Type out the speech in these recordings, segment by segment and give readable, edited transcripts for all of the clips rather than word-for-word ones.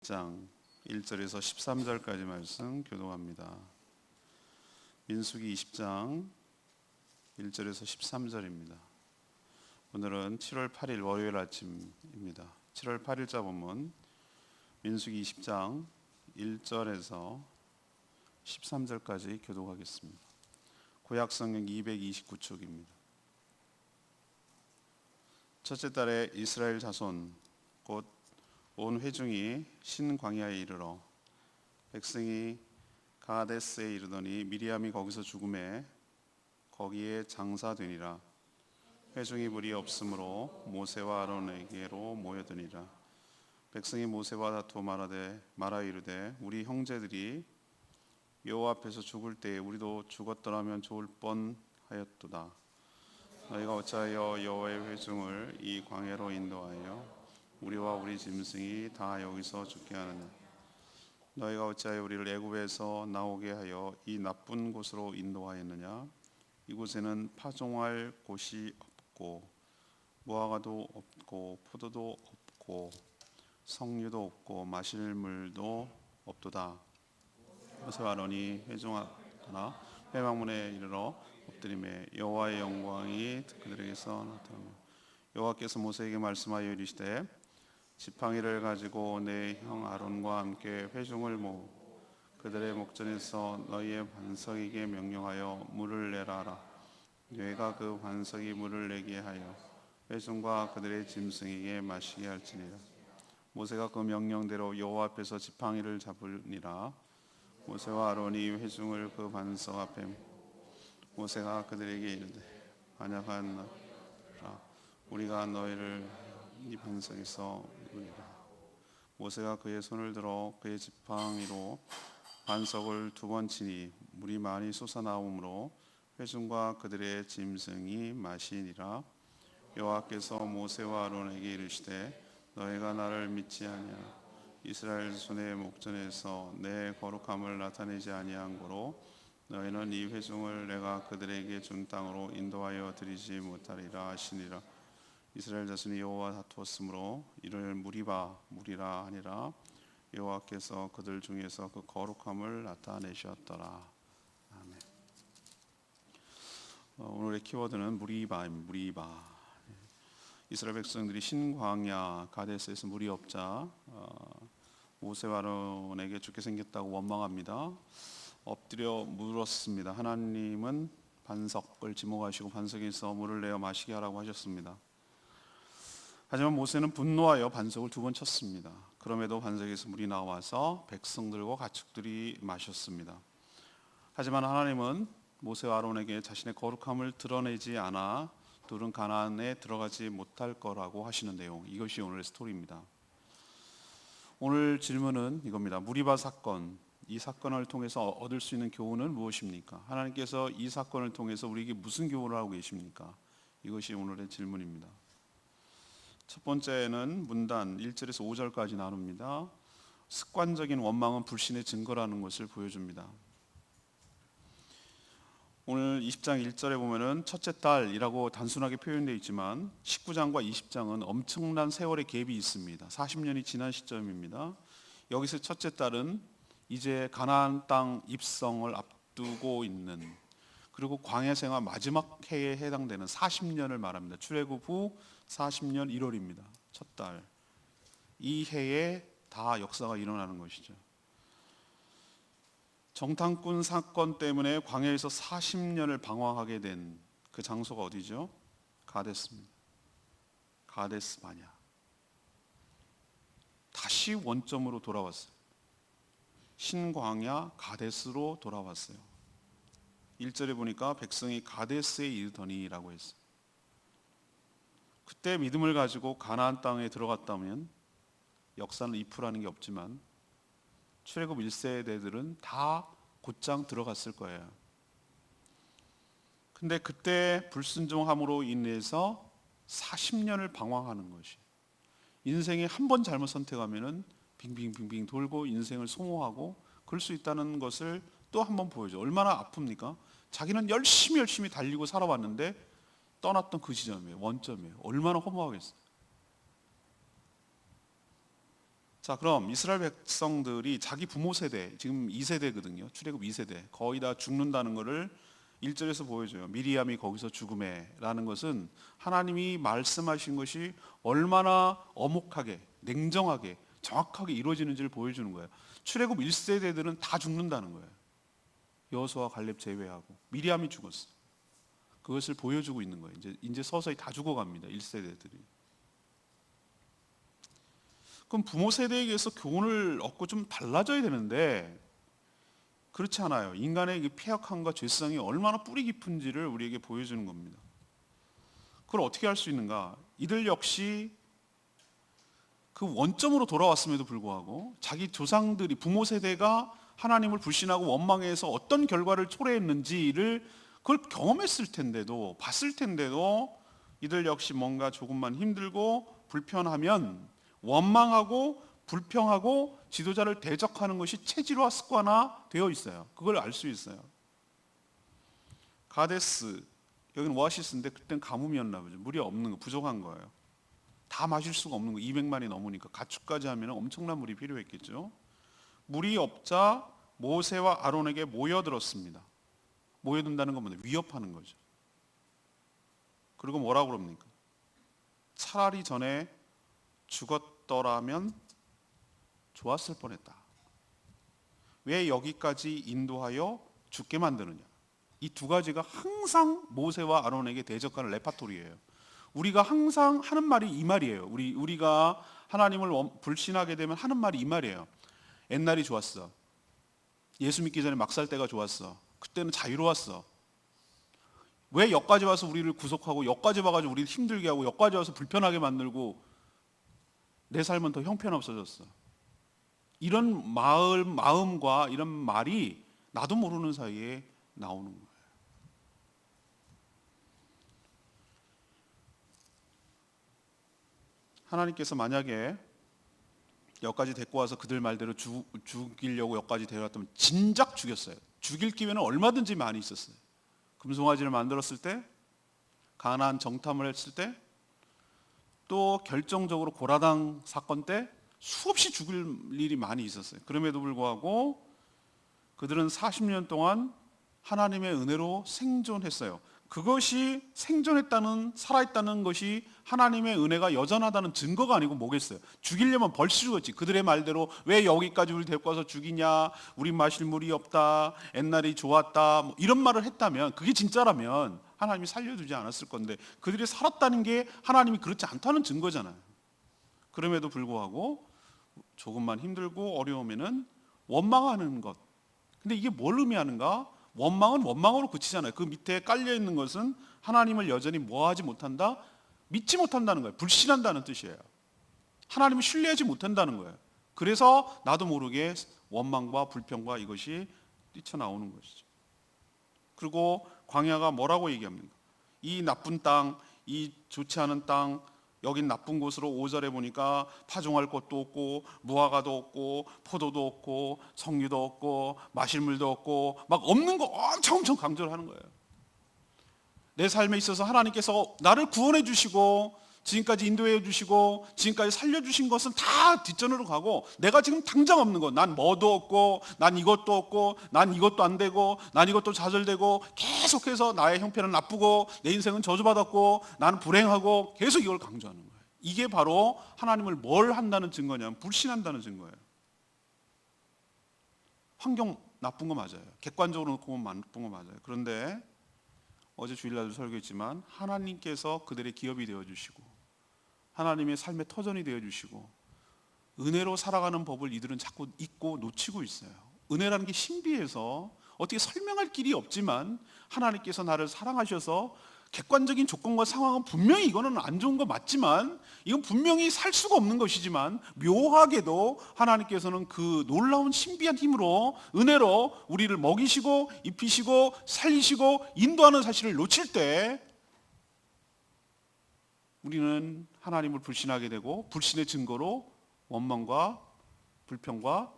20장 1절에서 13절까지 말씀 교독합니다. 민수기 20장 1절에서 13절입니다. 오늘은 7월 8일 월요일 아침입니다. 7월 8일자 본문 민수기 20장 1절에서 13절까지 교독하겠습니다. 구약성경 229쪽입니다. 첫째 달에 이스라엘 자손 곧 온 회중이 신광야에 이르러 백성이 가데스에 이르더니 미리암이 거기서 죽음에 거기에 장사되니라. 회중이 물이 없으므로 모세와 아론에게로 모여드니라. 백성이 모세와 다투어 말하 이르되 우리 형제들이 여호와 앞에서 죽을 때에 우리도 죽었더라면 좋을 뻔하였도다. 너희가 어찌하여 여호와의 회중을 이 광야로 인도하여 우리와 우리 짐승이 다 여기서 죽게 하느냐. 너희가 어찌하여 우리를 애굽에서 나오게 하여 이 나쁜 곳으로 인도하였느냐. 이곳에는 파종할 곳이 없고 무화과도 없고 포도도 없고 석류도 없고 마실 물도 없도다. 모세와 아론이 회중하거나 회막문에 이르러 엎드리매 여호와의 영광이 그들에게서 나타나며 여호와께서 모세에게 말씀하여 이르시되 지팡이를 가지고 내 형 아론과 함께 회중을 모으고 그들의 목전에서 너희의 반석에게 명령하여 물을 내라 하라. 너희가 그 반석이 물을 내게 하여 회중과 그들의 짐승에게 마시게 할지니라. 모세가 그 명령대로 여호와 앞에서 지팡이를 잡으니라. 모세와 아론이 회중을 그 반석 앞에 모세가 그들에게 이르되 만약하노라 우리가 너희를 이 반석에서 누리라. 모세가 그의 손을 들어 그의 지팡이로 반석을 2번 치니 물이 많이 솟아나오므로 회중과 그들의 짐승이 마시니라. 여호와께서 모세와 아론에게 이르시되 너희가 나를 믿지 아니하 이스라엘 손의 목전에서 내 거룩함을 나타내지 아니한 고로 너희는 이 회중을 내가 그들에게 준 땅으로 인도하여 드리지 못하리라 하시니라. 이스라엘 자손이 여호와 다투었으므로 이를 무리라 하니라. 여호와께서 그들 중에서 그 거룩함을 나타내셨더라. 아멘. 오늘의 키워드는 무리바. 이스라엘 백성들이 신광야 가데스에서 물이 없자 모세와 아론에게 죽게 생겼다고 원망합니다. 엎드려 물었습니다. 하나님은 반석을 지목하시고 반석에서 물을 내어 마시게 하라고 하셨습니다. 하지만 모세는 분노하여 반석을 2번 쳤습니다. 그럼에도 반석에서 물이 나와서 백성들과 가축들이 마셨습니다. 하지만 하나님은 모세와 아론에게 자신의 거룩함을 드러내지 않아 둘은 가나안에 들어가지 못할 거라고 하시는 내용, 이것이 오늘의 스토리입니다. 오늘 질문은 이겁니다. 무리바 사건, 이 사건을 통해서 얻을 수 있는 교훈은 무엇입니까? 하나님께서 이 사건을 통해서 우리에게 무슨 교훈을 하고 계십니까? 이것이 오늘의 질문입니다. 첫 번째는 문단 1절에서 5절까지 나눕니다. 습관적인 원망은 불신의 증거라는 것을 보여줍니다. 오늘 20장 1절에 보면은 첫째 달이라고 단순하게 표현되어 있지만 19장과 20장은 엄청난 세월의 갭이 있습니다. 40년이 지난 시점입니다. 여기서 첫째 달은 이제 가나안 땅 입성을 앞두고 있는, 그리고 광야 생활 마지막 해에 해당되는 40년을 말합니다. 출애굽 후 40년 1월입니다. 첫 달. 이 해에 다 역사가 일어나는 것이죠. 정탐꾼 사건 때문에 광야에서 40년을 방황하게 된 그 장소가 어디죠? 가데스입니다. 가데스 바냐. 다시 원점으로 돌아왔어요. 신광야 가데스로 돌아왔어요. 1절에 보니까 백성이 가데스에 이르더니라고 했어요. 그때 믿음을 가지고 가나안 땅에 들어갔다면 역사는 if라는 게 없지만 출애굽 1세대들은 다 곧장 들어갔을 거예요. 근데 그때 불순종함으로 인해서 40년을 방황하는 것이, 인생에 한 번 잘못 선택하면은 빙빙빙빙 돌고 인생을 소모하고 그럴 수 있다는 것을 또 한 번 보여줘. 얼마나 아픕니까? 자기는 열심히 달리고 살아왔는데 떠났던 그 지점이에요. 원점이에요. 얼마나 허무하겠어요. 자, 그럼 이스라엘 백성들이 자기 부모 세대, 지금 2세대거든요. 출애굽 2세대. 거의 다 죽는다는 것을 1절에서 보여줘요. 미리암이 거기서 죽음에라는 것은 하나님이 말씀하신 것이 얼마나 엄혹하게, 냉정하게, 정확하게 이루어지는지를 보여주는 거예요. 출애굽 1세대들은 다 죽는다는 거예요. 여호수아 갈렙 제외하고 미리암이 죽었어. 그것을 보여주고 있는 거예요. 이제 서서히 다 죽어갑니다. 1세대들이. 그럼 부모 세대에 의해서 교훈을 얻고 좀 달라져야 되는데 그렇지 않아요. 인간의 폐역함과 죄성이 얼마나 뿌리 깊은지를 우리에게 보여주는 겁니다. 그걸 어떻게 할 수 있는가? 이들 역시 그 원점으로 돌아왔음에도 불구하고 자기 조상들이 부모 세대가 하나님을 불신하고 원망해서 어떤 결과를 초래했는지를 그걸 경험했을 텐데도 봤을 텐데도 이들 역시 뭔가 조금만 힘들고 불편하면 원망하고 불평하고 지도자를 대적하는 것이 체질화 습관화 되어 있어요. 그걸 알 수 있어요. 가데스, 여기는 오아시스인데 그때는 가뭄이었나 보죠. 물이 없는 거, 부족한 거예요. 다 마실 수가 없는 거, 200만이 넘으니까 가축까지 하면 엄청난 물이 필요했겠죠. 물이 없자 모세와 아론에게 모여들었습니다. 모여든다는 건 뭐냐? 위협하는 거죠. 그리고 뭐라고 그럽니까? 차라리 전에 죽었더라면 좋았을 뻔했다. 왜 여기까지 인도하여 죽게 만드느냐? 이 두 가지가 항상 모세와 아론에게 대적하는 레파토리예요. 우리가 항상 하는 말이 이 말이에요. 우리가 하나님을 불신하게 되면 하는 말이 이 말이에요. 옛날이 좋았어. 예수 믿기 전에 막 살 때가 좋았어. 그때는 자유로웠어. 왜 여기까지 와서 우리를 구속하고 여기까지 와가지고 우리를 힘들게 하고 여기까지 와서 불편하게 만들고 내 삶은 더 형편없어졌어. 이런 마음과 이런 말이 나도 모르는 사이에 나오는 거예요. 하나님께서 만약에 여기까지 데리고 와서 그들 말대로 죽이려고 여기까지 데려왔다면 진작 죽였어요. 죽일 기회는 얼마든지 많이 있었어요. 금송아지를 만들었을 때, 가나안 정탐을 했을 때, 또 결정적으로 고라당 사건 때 수없이 죽일 일이 많이 있었어요. 그럼에도 불구하고 그들은 40년 동안 하나님의 은혜로 생존했어요. 그것이 생존했다는, 살아있다는 것이 하나님의 은혜가 여전하다는 증거가 아니고 뭐겠어요? 죽이려면 벌써 죽었지. 그들의 말대로 왜 여기까지 우리 데리고 와서 죽이냐, 우리 마실 물이 없다, 옛날이 좋았다, 뭐 이런 말을 했다면, 그게 진짜라면 하나님이 살려주지 않았을 건데, 그들이 살았다는 게 하나님이 그렇지 않다는 증거잖아요. 그럼에도 불구하고 조금만 힘들고 어려우면은 원망하는 것. 근데 이게 뭘 의미하는가? 원망은 원망으로 그치잖아요. 그 밑에 깔려있는 것은 하나님을 여전히 뭐하지 못한다? 믿지 못한다는 거예요. 불신한다는 뜻이에요. 하나님을 신뢰하지 못한다는 거예요. 그래서 나도 모르게 원망과 불평과 이것이 뛰쳐나오는 것이죠. 그리고 광야가 뭐라고 얘기합니까? 이 나쁜 땅, 이 좋지 않은 땅, 여긴 나쁜 곳으로 5절에 보니까 파종할 곳도 없고 무화과도 없고 포도도 없고 석류도 없고 마실 물도 없고 막 없는 거 엄청 강조를 하는 거예요. 내 삶에 있어서 하나님께서 나를 구원해 주시고 지금까지 인도해 주시고 지금까지 살려주신 것은 다 뒷전으로 가고 내가 지금 당장 없는 것, 난 뭐도 없고 난 이것도 없고 난 이것도 안 되고 난 이것도 좌절되고 계속해서 나의 형편은 나쁘고 내 인생은 저주받았고 나는 불행하고 계속 이걸 강조하는 거예요. 이게 바로 하나님을 뭘 한다는 증거냐면 불신한다는 증거예요. 환경 나쁜 거 맞아요. 객관적으로 놓고 보면 나쁜 거 맞아요. 그런데 어제 주일날도 설교했지만 하나님께서 그들의 기업이 되어주시고 하나님의 삶의 터전이 되어주시고 은혜로 살아가는 법을 이들은 자꾸 잊고 놓치고 있어요. 은혜라는 게 신비해서 어떻게 설명할 길이 없지만 하나님께서 나를 사랑하셔서 객관적인 조건과 상황은 분명히 이거는 안 좋은 거 맞지만 이건 분명히 살 수가 없는 것이지만 묘하게도 하나님께서는 그 놀라운 신비한 힘으로 은혜로 우리를 먹이시고 입히시고 살리시고 인도하는 사실을 놓칠 때 우리는 하나님을 불신하게 되고 불신의 증거로 원망과 불평과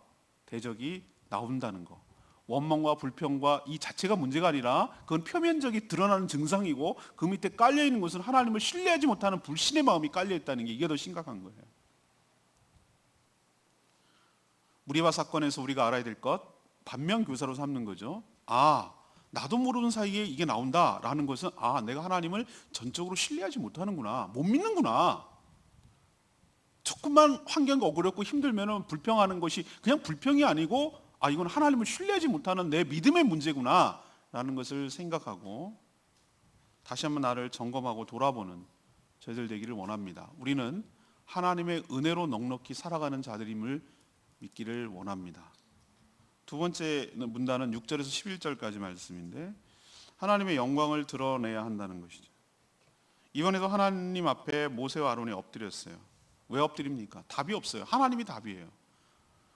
대적이 나온다는 거. 원망과 불평과 이 자체가 문제가 아니라 그건 표면적이 드러나는 증상이고 그 밑에 깔려있는 것은 하나님을 신뢰하지 못하는 불신의 마음이 깔려있다는 게 이게 더 심각한 거예요. 무리바 사건에서 우리가 알아야 될 것, 반면교사로 삼는 거죠. 아, 나도 모르는 사이에 이게 나온다라는 것은 아, 내가 하나님을 전적으로 신뢰하지 못하는구나, 못 믿는구나. 조금만 환경이 어렵고 힘들면 불평하는 것이 그냥 불평이 아니고 아, 이건 하나님을 신뢰하지 못하는 내 믿음의 문제구나 라는 것을 생각하고 다시 한번 나를 점검하고 돌아보는 저희들 되기를 원합니다. 우리는 하나님의 은혜로 넉넉히 살아가는 자들임을 믿기를 원합니다. 두 번째 문단은 6절에서 11절까지 말씀인데 하나님의 영광을 드러내야 한다는 것이죠. 이번에도 하나님 앞에 모세와 아론이 엎드렸어요. 왜 엎드립니까? 답이 없어요. 하나님이 답이에요.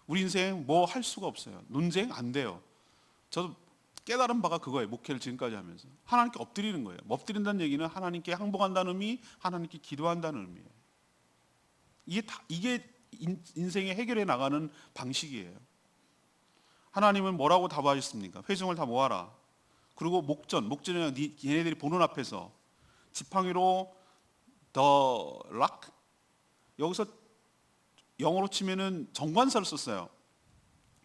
우리 인생 뭐 할 수가 없어요. 논쟁 안 돼요. 저도 깨달은 바가 그거예요. 목회를 지금까지 하면서 하나님께 엎드리는 거예요. 엎드린다는 얘기는 하나님께 항복한다는 의미, 하나님께 기도한다는 의미예요. 이게 인생의 해결해 나가는 방식이에요. 하나님은 뭐라고 답하셨습니까? 회중을 다 모아라. 그리고 목전은 얘네들이 보는 앞에서 지팡이로 the rock, 여기서 영어로 치면은 정관사를 썼어요.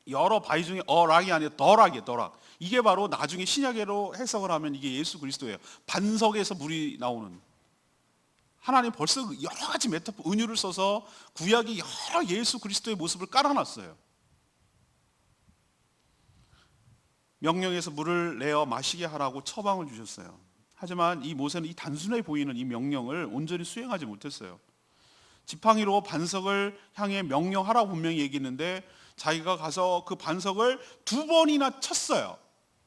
여러 바위 중에 락이 아니라 더락이에요. 더락. 이게 바로 나중에 신약으로 해석을 하면 이게 예수 그리스도예요. 반석에서 물이 나오는. 하나님 벌써 여러 가지 메타포, 은유를 써서 구약이 여러 예수 그리스도의 모습을 깔아놨어요. 명령에서 물을 내어 마시게 하라고 처방을 주셨어요. 하지만 이 모세는 이 단순해 보이는 이 명령을 온전히 수행하지 못했어요. 지팡이로 반석을 향해 명령하라고 분명히 얘기했는데 자기가 가서 그 반석을 2번이나 쳤어요.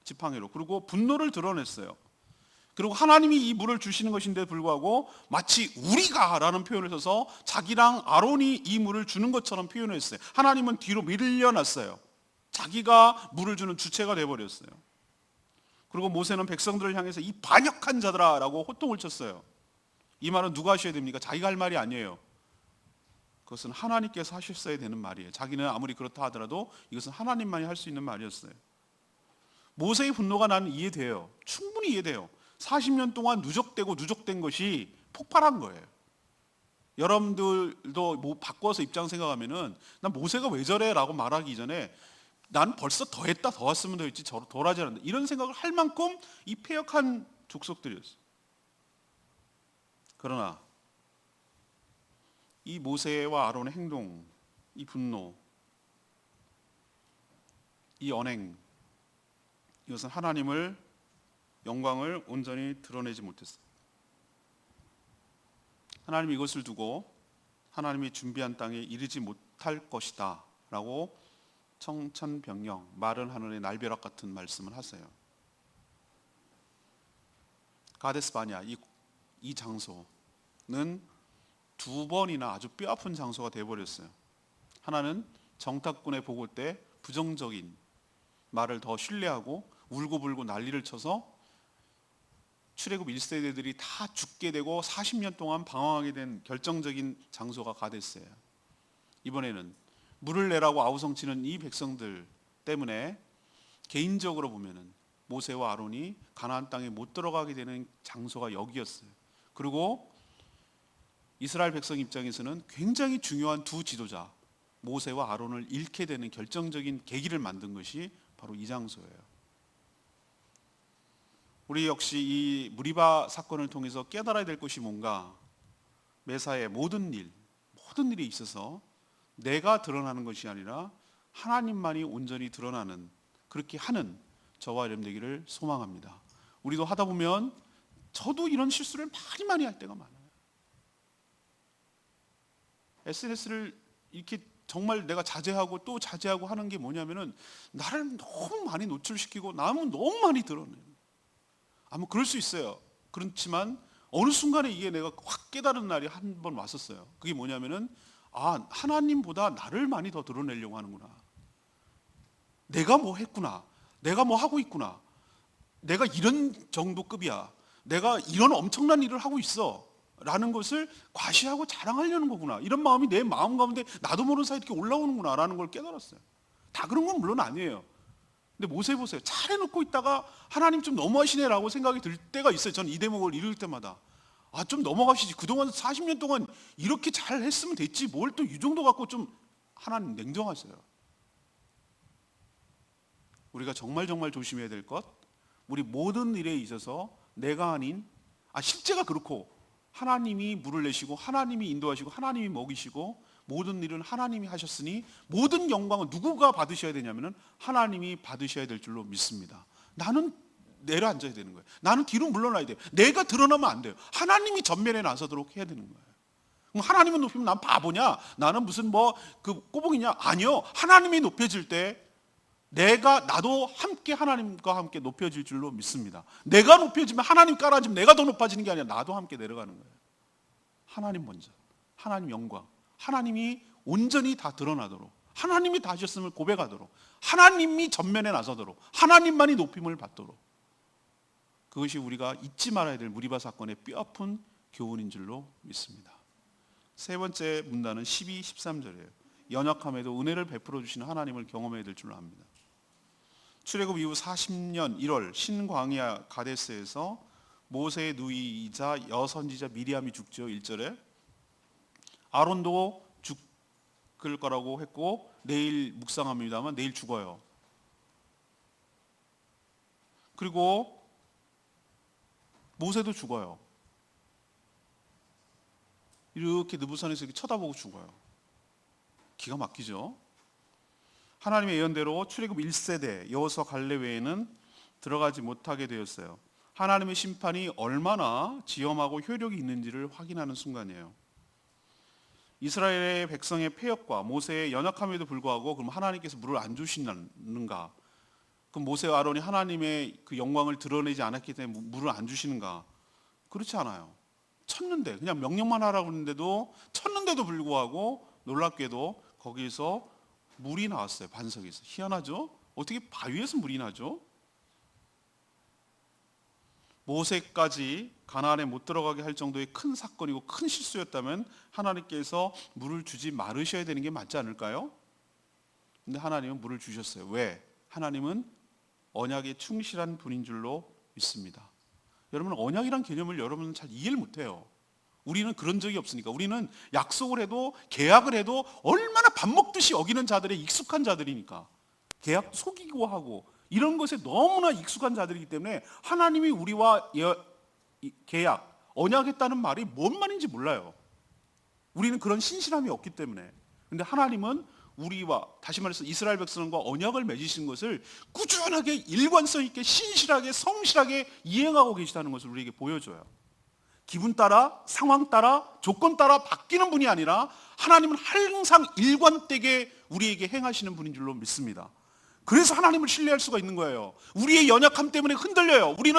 지팡이로. 그리고 분노를 드러냈어요. 그리고 하나님이 이 물을 주시는 것인데 불구하고 마치 우리가 라는 표현을 써서 자기랑 아론이 이 물을 주는 것처럼 표현했어요. 하나님은 뒤로 밀려났어요. 자기가 물을 주는 주체가 되어버렸어요. 그리고 모세는 백성들을 향해서 이 반역한 자들아 라고 호통을 쳤어요. 이 말은 누가 하셔야 됩니까? 자기가 할 말이 아니에요. 그것은 하나님께서 하셨어야 되는 말이에요. 자기는 아무리 그렇다 하더라도 이것은 하나님만이 할 수 있는 말이었어요. 모세의 분노가 나는 이해돼요. 충분히 이해돼요. 40년 동안 누적된 것이 폭발한 거예요. 여러분들도 뭐 바꿔서 입장 생각하면은 난 모세가 왜 저래? 라고 말하기 전에 난 벌써 더 했다, 더 왔으면 더 했지, 저로 덜 하지 않는다. 이런 생각을 할 만큼 이 패역한 족속들이었어요. 그러나 이 모세와 아론의 행동, 이 분노, 이 언행, 이것은 하나님을 영광을 온전히 드러내지 못했어요. 하나님이 이것을 두고 하나님이 준비한 땅에 이르지 못할 것이다 라고 청천벽력, 마른 하늘의 날벼락 같은 말씀을 하세요. 가데스 바냐, 이 장소는 2번이나 아주 뼈아픈 장소가 되어버렸어요. 하나는 정탐꾼의 보고 때 부정적인 말을 더 신뢰하고 울고불고 난리를 쳐서 출애굽 1세대들이 다 죽게 되고 40년 동안 방황하게 된 결정적인 장소가 가데스예요. 이번에는 물을 내라고 아우성치는 이 백성들 때문에 개인적으로 보면은 모세와 아론이 가나안 땅에 못 들어가게 되는 장소가 여기였어요. 그리고 이스라엘 백성 입장에서는 굉장히 중요한 두 지도자 모세와 아론을 잃게 되는 결정적인 계기를 만든 것이 바로 이 장소예요. 우리 역시 이 무리바 사건을 통해서 깨달아야 될 것이 뭔가, 매사에 모든 일에 있어서 내가 드러나는 것이 아니라 하나님만이 온전히 드러나는, 그렇게 하는 저와 여러분 되기를 소망합니다. 우리도 하다 보면 저도 이런 실수를 많이 할 때가 많아요. SNS를 이렇게 정말 내가 자제하고 또 자제하고 하는 게 뭐냐면은 나를 너무 많이 노출시키고 나는 너무 많이 드러내요. 아마 그럴 수 있어요. 그렇지만 어느 순간에 이게 내가 확 깨달은 날이 한 번 왔었어요. 그게 뭐냐면은 아, 하나님보다 나를 많이 더 드러내려고 하는구나. 내가 뭐 했구나. 내가 뭐 하고 있구나. 내가 이런 정도 급이야. 내가 이런 엄청난 일을 하고 있어. 라는 것을 과시하고 자랑하려는 거구나. 이런 마음이 내 마음 가운데 나도 모르는 사이에 이렇게 올라오는구나 라는 걸 깨달았어요. 다 그런 건 물론 아니에요. 근데 모세 보세요. 잘 해놓고 있다가 하나님 좀 너무하시네 라고 생각이 들 때가 있어요. 저는 이 대목을 읽을 때마다 아, 좀 넘어가시지. 그동안 40년 동안 이렇게 잘 했으면 됐지. 뭘 또 이 정도 갖고 좀 하나님 냉정하세요. 우리가 정말 조심해야 될 것, 우리 모든 일에 있어서 내가 아닌, 실제가 그렇고 하나님이 물을 내시고 하나님이 인도하시고 하나님이 먹이시고 모든 일은 하나님이 하셨으니 모든 영광은 누구가 받으셔야 되냐면은 하나님이 받으셔야 될 줄로 믿습니다. 나는 내려앉아야 되는 거예요. 나는 뒤로 물러나야 돼요. 내가 드러나면 안 돼요. 하나님이 전면에 나서도록 해야 되는 거예요. 그럼 하나님은 높이면 난 바보냐? 나는 무슨 꼬북이냐? 아니요. 하나님이 높여질 때 나도 함께 하나님과 함께 높여질 줄로 믿습니다. 내가 높여지면 하나님 깔아주면 내가 더 높아지는 게 아니라 나도 함께 내려가는 거예요. 하나님 먼저, 하나님 영광, 하나님이 온전히 다 드러나도록, 하나님이 다 하셨음을 고백하도록, 하나님이 전면에 나서도록, 하나님만이 높임을 받도록, 그것이 우리가 잊지 말아야 될 무리바 사건의 뼈아픈 교훈인 줄로 믿습니다. 세 번째 문단은 12, 13절이에요. 연약함에도 은혜를 베풀어 주시는 하나님을 경험해야 될 줄로 압니다. 출애굽 이후 40년 1월 신광야 가데스에서 모세의 누이이자 여선지자 미리암이 죽죠. 1절에 아론도 죽을 거라고 했고 내일 묵상합니다만 내일 죽어요. 그리고 모세도 죽어요. 이렇게 느부산에서 이렇게 쳐다보고 죽어요. 기가 막히죠. 하나님의 예언대로 출애굽 1세대 여호수아 갈렙 외에는 들어가지 못하게 되었어요. 하나님의 심판이 얼마나 지엄하고 효력이 있는지를 확인하는 순간이에요. 이스라엘의 백성의 패역과 모세의 연약함에도 불구하고 그럼 하나님께서 물을 안 주시는가? 그럼 모세와 아론이 하나님의 그 영광을 드러내지 않았기 때문에 물을 안 주시는가? 그렇지 않아요. 쳤는데 그냥 명령만 하라고 했는데도 쳤는데도 불구하고 놀랍게도 거기서 물이 나왔어요. 반석에서. 희한하죠? 어떻게 바위에서 물이 나죠? 모세까지 가나안에 못 들어가게 할 정도의 큰 사건이고 큰 실수였다면 하나님께서 물을 주지 말으셔야 되는 게 맞지 않을까요? 근데 하나님은 물을 주셨어요. 왜? 하나님은 언약에 충실한 분인 줄로 믿습니다. 여러분, 언약이란 개념을 여러분은 잘 이해를 못해요. 우리는 그런 적이 없으니까. 우리는 약속을 해도 계약을 해도 얼마나 밥 먹듯이 여기는 자들의 익숙한 자들이니까. 계약 속이고 하고 이런 것에 너무나 익숙한 자들이기 때문에 하나님이 우리와 계약, 언약했다는 말이 뭔 말인지 몰라요. 우리는 그런 신실함이 없기 때문에. 근데 하나님은 우리와, 다시 말해서 이스라엘 백성과 언약을 맺으신 것을 꾸준하게 일관성 있게 신실하게 성실하게 이행하고 계시다는 것을 우리에게 보여줘요. 기분 따라, 상황 따라, 조건 따라 바뀌는 분이 아니라 하나님은 항상 일관되게 우리에게 행하시는 분인 줄로 믿습니다. 그래서 하나님을 신뢰할 수가 있는 거예요. 우리의 연약함 때문에 흔들려요. 우리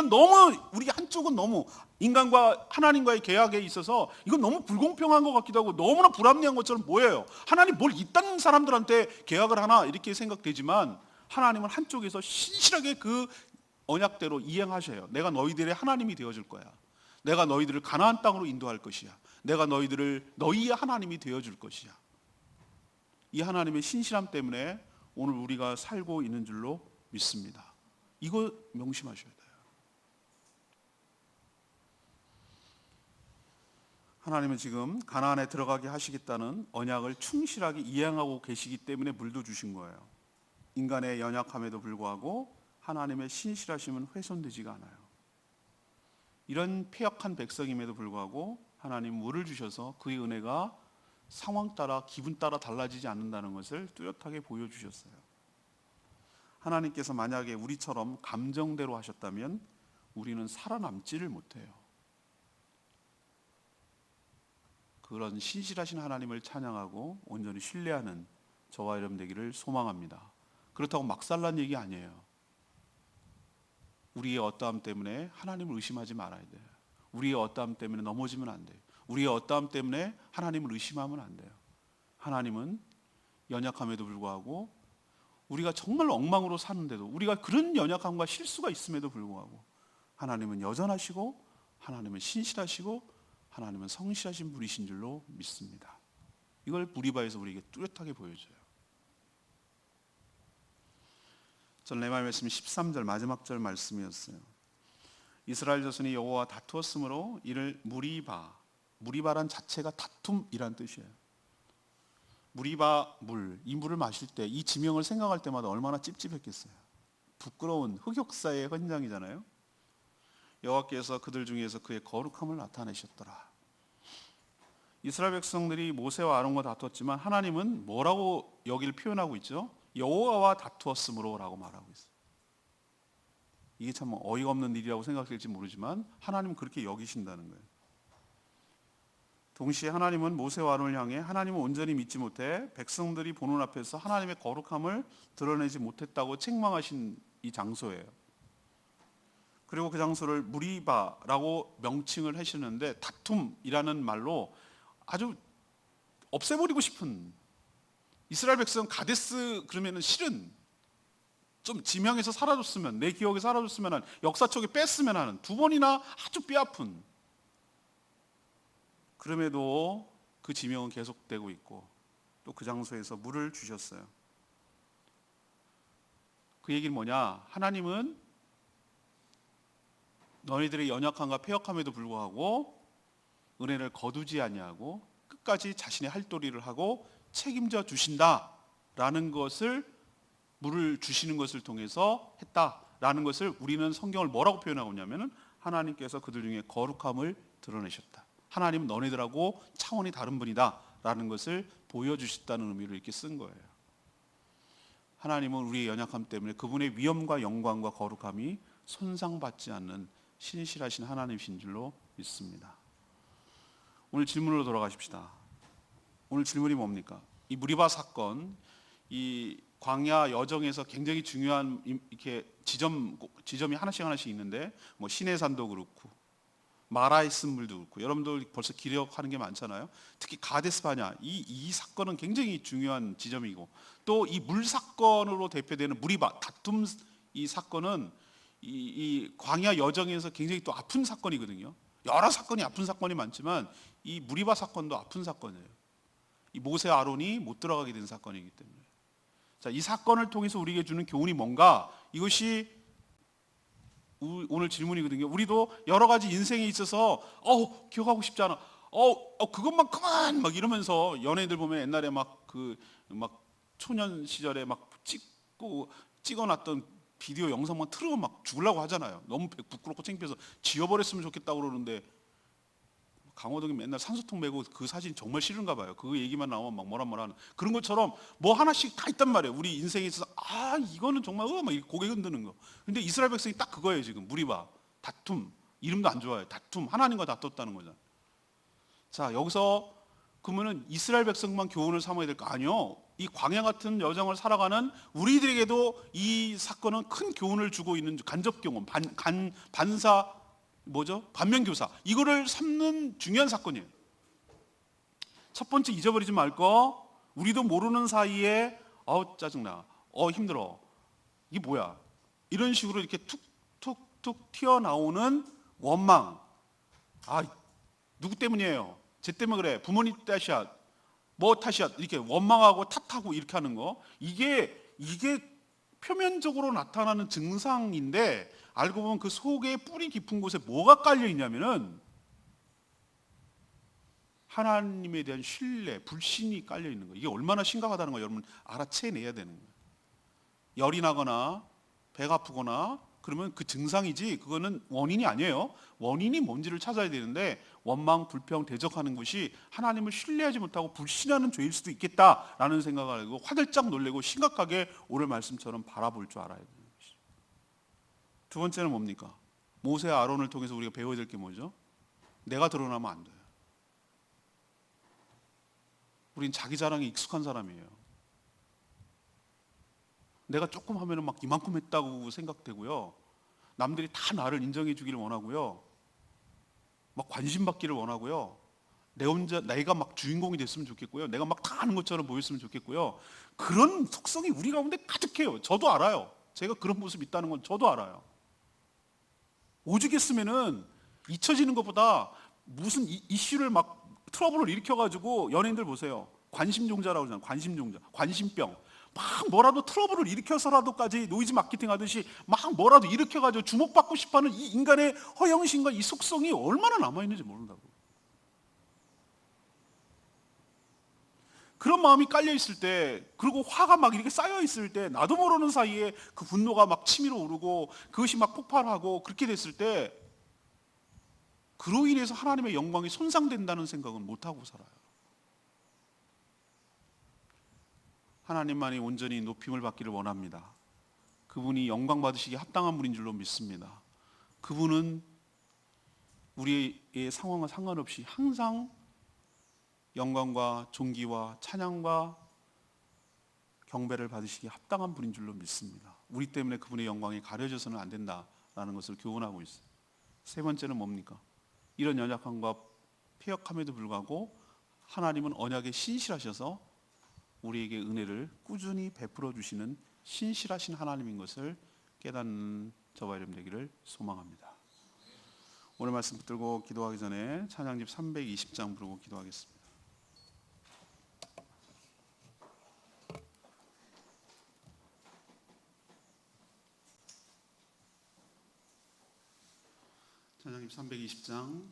한쪽은 너무 인간과 하나님과의 계약에 있어서 이건 너무 불공평한 것 같기도 하고 너무나 불합리한 것처럼 보여요. 하나님 뭘 이딴 사람들한테 계약을 하나 이렇게 생각되지만 하나님은 한쪽에서 신실하게 그 언약대로 이행하셔요. 내가 너희들의 하나님이 되어줄 거야. 내가 너희들을 가나안 땅으로 인도할 것이야. 내가 너희의 하나님이 되어줄 것이야. 이 하나님의 신실함 때문에 오늘 우리가 살고 있는 줄로 믿습니다. 이거 명심하셔야 돼요. 하나님은 지금 가나안에 들어가게 하시겠다는 언약을 충실하게 이행하고 계시기 때문에 물도 주신 거예요. 인간의 연약함에도 불구하고 하나님의 신실하심은 훼손되지가 않아요. 이런 패역한 백성임에도 불구하고 하나님 물을 주셔서 그의 은혜가 상황 따라 기분 따라 달라지지 않는다는 것을 뚜렷하게 보여주셨어요. 하나님께서 만약에 우리처럼 감정대로 하셨다면 우리는 살아남지를 못해요. 그런 신실하신 하나님을 찬양하고 온전히 신뢰하는 저와 여러분 되기를 소망합니다. 그렇다고 막살난 얘기 아니에요. 우리의 어떠함 때문에 하나님을 의심하지 말아야 돼요. 우리의 어떠함 때문에 넘어지면 안 돼요. 우리의 어떠함 때문에 하나님을 의심하면 안 돼요. 하나님은 연약함에도 불구하고 우리가 정말 엉망으로 사는데도 우리가 그런 연약함과 실수가 있음에도 불구하고 하나님은 여전하시고 하나님은 신실하시고 하나님은 성실하신 분이신 줄로 믿습니다. 이걸 무리바에서 우리에게 뚜렷하게 보여줘요. 전 레마의 말씀이 13절 마지막 절 말씀이었어요. 이스라엘 자손이 여호와와 다투었으므로 이를 무리바란 자체가 다툼이란 뜻이에요. 무리바 물, 이 물을 마실 때 이 지명을 생각할 때마다 얼마나 찝찝했겠어요. 부끄러운 흑역사의 현장이잖아요. 여호와께서 그들 중에서 그의 거룩함을 나타내셨더라. 이스라엘 백성들이 모세와 아론과 다투었지만 하나님은 뭐라고 여기를 표현하고 있죠? 여호와와 다투었으므로 라고 말하고 있어요. 이게 참 어이가 없는 일이라고 생각될지 모르지만 하나님은 그렇게 여기신다는 거예요. 동시에 하나님은 모세와 아론을 향해 하나님은 온전히 믿지 못해 백성들이 보는 앞에서 하나님의 거룩함을 드러내지 못했다고 책망하신 이 장소예요. 그리고 그 장소를 무리바라고 명칭을 하시는데 다툼이라는 말로 아주 없애버리고 싶은, 이스라엘 백성 가데스 그러면은 실은 좀 지명에서 사라졌으면, 내 기억에 사라졌으면 하는, 역사책에 뺐으면 하는, 두 번이나 아주 뼈아픈, 그럼에도 그 지명은 계속되고 있고 또 그 장소에서 물을 주셨어요. 그 얘기는 뭐냐? 하나님은 너희들의 연약함과 패역함에도 불구하고 은혜를 거두지 아니하고 끝까지 자신의 할 도리를 하고 책임져 주신다라는 것을, 물을 주시는 것을 통해서 했다라는 것을 우리는 성경을 뭐라고 표현하고 있냐면은 하나님께서 그들 중에 거룩함을 드러내셨다. 하나님은 너네들하고 차원이 다른 분이다라는 것을 보여주셨다는 의미로 이렇게 쓴 거예요. 하나님은 우리의 연약함 때문에 그분의 위엄과 영광과 거룩함이 손상받지 않는 신실하신 하나님이신 줄로 믿습니다. 오늘 질문으로 돌아가십시다. 오늘 질문이 뭡니까? 이 무리바 사건, 이 광야 여정에서 굉장히 중요한 이렇게 지점이 하나씩 있는데, 뭐 시내산도 그렇고 마라의 쓴물도 그렇고, 여러분들 벌써 기억하는 게 많잖아요. 특히 가데스 바냐, 이 사건은 굉장히 중요한 지점이고, 또 이 물 사건으로 대표되는 무리바 다툼, 이 사건은 이 광야 여정에서 굉장히 또 아픈 사건이거든요. 여러 사건이 아픈 사건이 많지만 이 무리바 사건도 아픈 사건이에요. 이 모세 아론이 못 들어가게 된 사건이기 때문에. 자, 이 사건을 통해서 우리에게 주는 교훈이 뭔가, 이것이 오늘 질문이거든요. 우리도 여러 가지 인생에 있어서 기억하고 싶지 않아. 그것만 그만 막 이러면서, 연예인들 보면 옛날에 막 초년 시절에 막 찍어놨던 비디오 영상만 틀으면 막 죽으려고 하잖아요. 너무 부끄럽고 창피해서 지워버렸으면 좋겠다고 그러는데, 강호동이 맨날 산소통 메고 그 사진 정말 싫은가 봐요. 그 얘기만 나오면 막 뭐라 하는 그런 것처럼 뭐 하나씩 다 있단 말이에요. 우리 인생에 있어서 이거는 정말 막 고개 흔드는 거. 근데 이스라엘 백성이 딱 그거예요. 지금 무리바 다툼, 이름도 안 좋아요. 다툼, 하나님과 다퉜다는 거잖아요. 자, 여기서 그러면은 이스라엘 백성만 교훈을 삼아야 될까? 아니요. 이 광야 같은 여정을 살아가는 우리들에게도 이 사건은 큰 교훈을 주고 있는, 간접 경험, 반면교사, 이거를 삼는 중요한 사건이에요. 첫 번째, 잊어버리지 말 거, 우리도 모르는 사이에 짜증나, 힘들어, 이게 뭐야, 이런 식으로 이렇게 툭툭툭 튀어나오는 원망. 누구 때문이에요? 쟤 때문에 그래, 부모님 탓이야, 뭐 탓이야, 이렇게 원망하고 탓하고 이렇게 하는 거, 이게 표면적으로 나타나는 증상인데, 알고 보면 그 속에 뿌리 깊은 곳에 뭐가 깔려 있냐면은 하나님에 대한 신뢰, 불신이 깔려 있는 거예요. 이게 얼마나 심각하다는 거 여러분 알아채내야 되는 거예요. 열이 나거나 배가 아프거나 그러면 그 증상이지, 그거는 원인이 아니에요. 원인이 뭔지를 찾아야 되는데, 원망, 불평, 대적하는 것이 하나님을 신뢰하지 못하고 불신하는 죄일 수도 있겠다라는 생각을 하고 화들짝 놀래고 심각하게 오늘 말씀처럼 바라볼 줄 알아야 돼요. 두 번째는 뭡니까? 모세와 아론을 통해서 우리가 배워야 될 게 뭐죠? 내가 드러나면 안 돼요. 우린 자기 자랑에 익숙한 사람이에요. 내가 조금 하면은 막 이만큼 했다고 생각되고요. 남들이 다 나를 인정해 주기를 원하고요. 막 관심 받기를 원하고요. 내가 막 주인공이 됐으면 좋겠고요. 내가 막 다 아는 것처럼 보였으면 좋겠고요. 그런 속성이 우리 가운데 가득해요. 저도 알아요. 제가 그런 모습이 있다는 건 저도 알아요. 오죽했으면은 잊혀지는 것보다 무슨 이슈를 막 트러블을 일으켜가지고, 연예인들 보세요. 관심종자라고 하잖아요. 관심종자, 관심병. 막 뭐라도 트러블을 일으켜서라도까지 노이즈 마케팅 하듯이 막 뭐라도 일으켜가지고 주목받고 싶어하는 이 인간의 허영심과 이 속성이 얼마나 남아있는지 모른다고. 그런 마음이 깔려 있을 때, 그리고 화가 막 이렇게 쌓여 있을 때, 나도 모르는 사이에 그 분노가 막 치밀어 오르고 그것이 막 폭발하고 그렇게 됐을 때, 그로 인해서 하나님의 영광이 손상된다는 생각은 못하고 살아요. 하나님만이 온전히 높임을 받기를 원합니다. 그분이 영광 받으시기에 합당한 분인 줄로 믿습니다. 그분은 우리의 상황과 상관없이 항상 영광과 존귀와 찬양과 경배를 받으시기에 합당한 분인 줄로 믿습니다. 우리 때문에 그분의 영광이 가려져서는 안 된다라는 것을 교훈하고 있어요. 세 번째는 뭡니까? 이런 연약함과 패역함에도 불구하고 하나님은 언약에 신실하셔서 우리에게 은혜를 꾸준히 베풀어 주시는 신실하신 하나님인 것을 깨닫는 저와 여러분 되기를 소망합니다. 오늘 말씀 붙들고 기도하기 전에 찬양집 320장 부르고 기도하겠습니다. 찬양집 320장.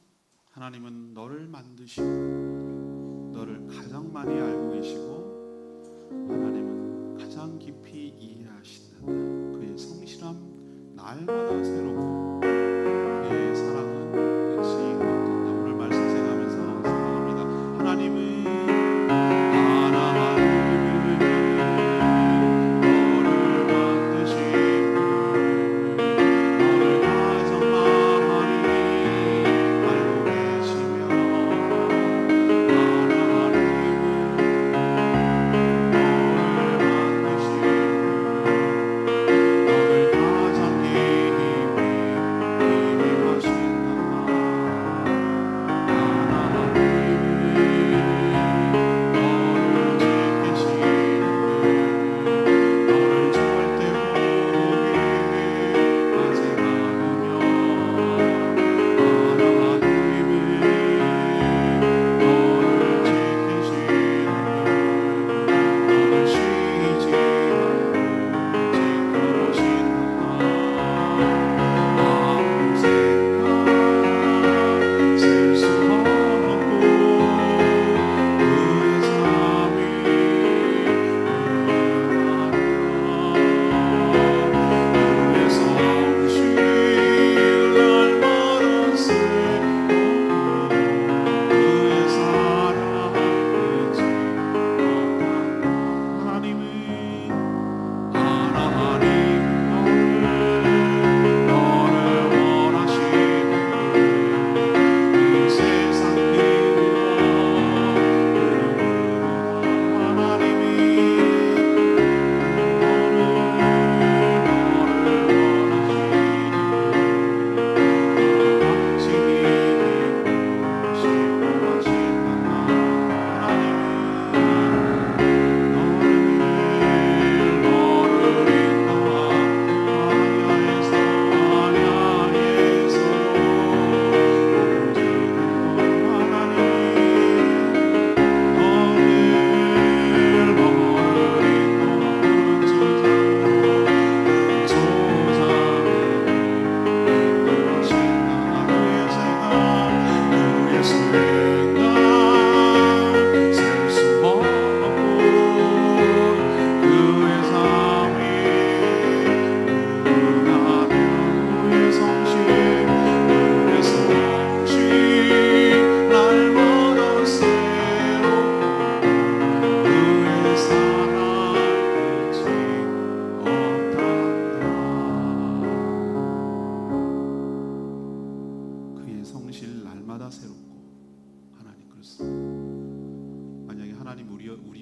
하나님은 너를 만드시고 너를 가장 많이 알고 계시고 하나님은 가장 깊이 이해하신다. 그의 성실함 날마다 새롭고 그의 사랑은 끝이 없다. 오늘 말씀 제가 하면서 생각합니다. 하나님은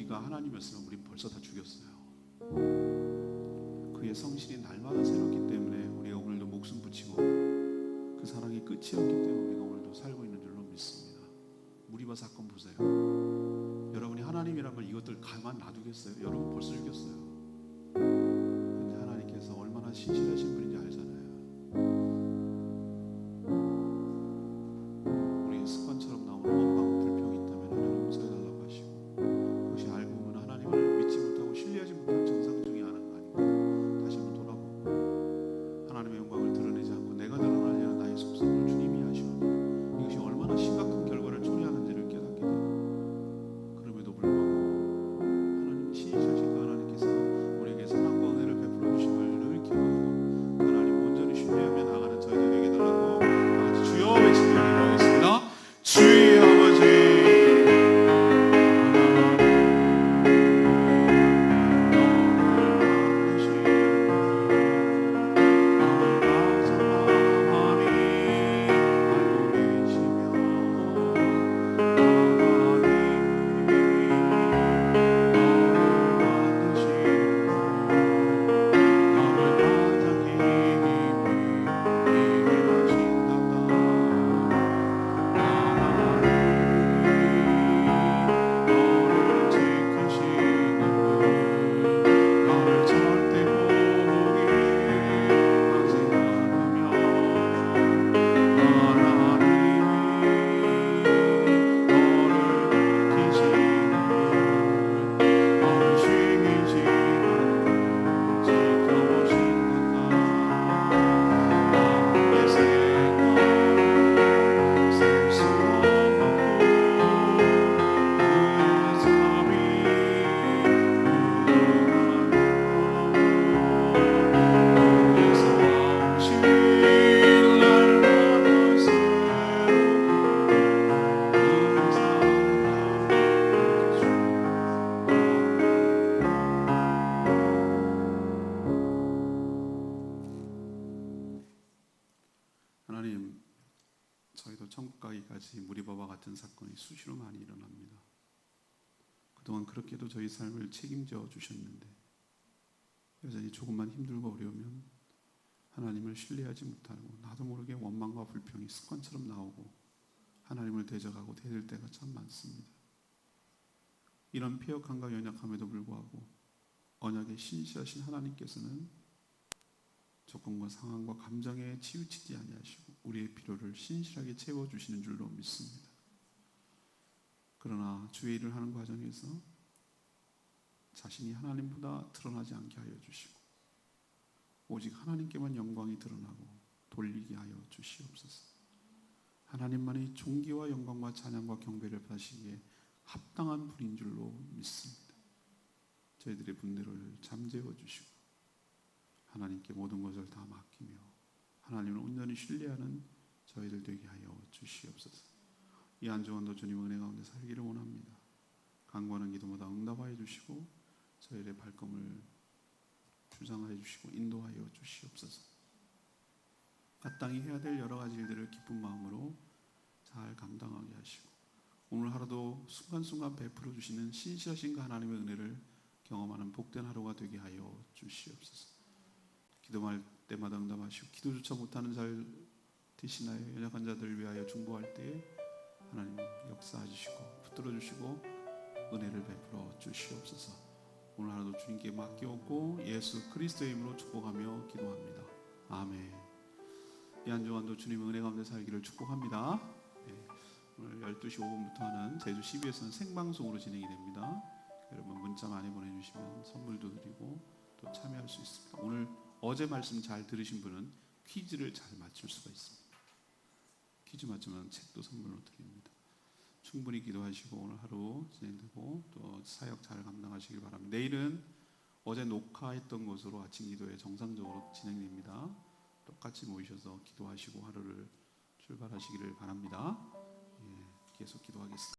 우리가 하나님이었으면 우린 벌써 다 죽였어요. 그의 성실이 날마다 새롭기 때문에 우리가 오늘도 목숨 붙이고 그 사랑이 끝이 없기 때문에 우리가 오늘도 살고 있는 줄로 믿습니다. 무리바 사건 보세요. 여러분이 하나님이란 걸 이것들 가만 놔두겠어요? 여러분 벌써 죽였어요. 근데 하나님께서 얼마나 신실하신 분인지 알잖아요. 우리 습관처럼 나오는 원망 불평이 있다면 하나님 용서해달라고 하시고, 그것이 알고 보면 하나님을 믿지 못하고 신뢰하지 못한 증상 중에 하나가 아닌가 다시 한번 돌아보고 하나님의 영광을 드러내지 않고 내가 드러나려 나의 속성을 주님이 아시오니 이것이 얼마나 심각한 결과를 초래하는지를 깨닫게 되고, 그럼에도 불구하고 천국 가기까지 무리바와 같은 사건이 수시로 많이 일어납니다. 그동안 그렇게도 저희 삶을 책임져 주셨는데 여전히 조금만 힘들고 어려우면 하나님을 신뢰하지 못하고 나도 모르게 원망과 불평이 습관처럼 나오고 하나님을 대적하고 대들 때가 참 많습니다. 이런 패역함과 연약함에도 불구하고 언약에 신실하신 하나님께서는 조건과 상황과 감정에 치우치지 아니하시고 우리의 필요를 신실하게 채워주시는 줄로 믿습니다. 그러나 주의 일을 하는 과정에서 자신이 하나님보다 드러나지 않게 하여 주시고 오직 하나님께만 영광이 드러나고 돌리게 하여 주시옵소서. 하나님만의 존귀와 영광과 찬양과 경배를 받으시기에 합당한 분인 줄로 믿습니다. 저희들의 분노를 잠재워 주시고 하나님께 모든 것을 다 맡기며 하나님을 온전히 신뢰하는 저희들 되게 하여 주시옵소서. 이 한 주간도 주님 은혜 가운데 살기를 원합니다. 간구하는 기도마다 응답하여 주시고 저희의 발걸음을 주장하여 주시고 인도하여 주시옵소서. 마땅히 해야 될 여러 가지 일들을 기쁜 마음으로 잘 감당하게 하시고 오늘 하루도 순간순간 베풀어 주시는 신실하신 그 하나님의 은혜를 경험하는 복된 하루가 되게 하여 주시옵소서. 기도할 때마다 응답하시고 기도조차 못하는 잘 되시나요? 연약한 자들을 위하여 중보할 때에 하나님 역사해 주시고 붙들어 주시고 은혜를 베풀어 주시옵소서. 오늘 하루도 주님께 맡겨오고 예수 그리스도의 이름으로 축복하며 기도합니다. 아멘. 이 한 주간도 주님의 은혜 가운데 살기를 축복합니다. 오늘 12시 5분부터 하는 제주 CBS는 생방송으로 진행이 됩니다. 여러분 문자 많이 보내주시면 선물도 드리고 또 참여할 수 있습니다. 오늘 어제 말씀 잘 들으신 분은 퀴즈를 잘 맞출 수가 있습니다. 퀴즈 맞추면 책도 선물로 드립니다. 충분히 기도하시고 오늘 하루 진행되고 또 사역 잘 감당하시길 바랍니다. 내일은 어제 녹화했던 것으로 아침 기도회 정상적으로 진행됩니다. 똑같이 모이셔서 기도하시고 하루를 출발하시기를 바랍니다. 계속 기도하겠습니다.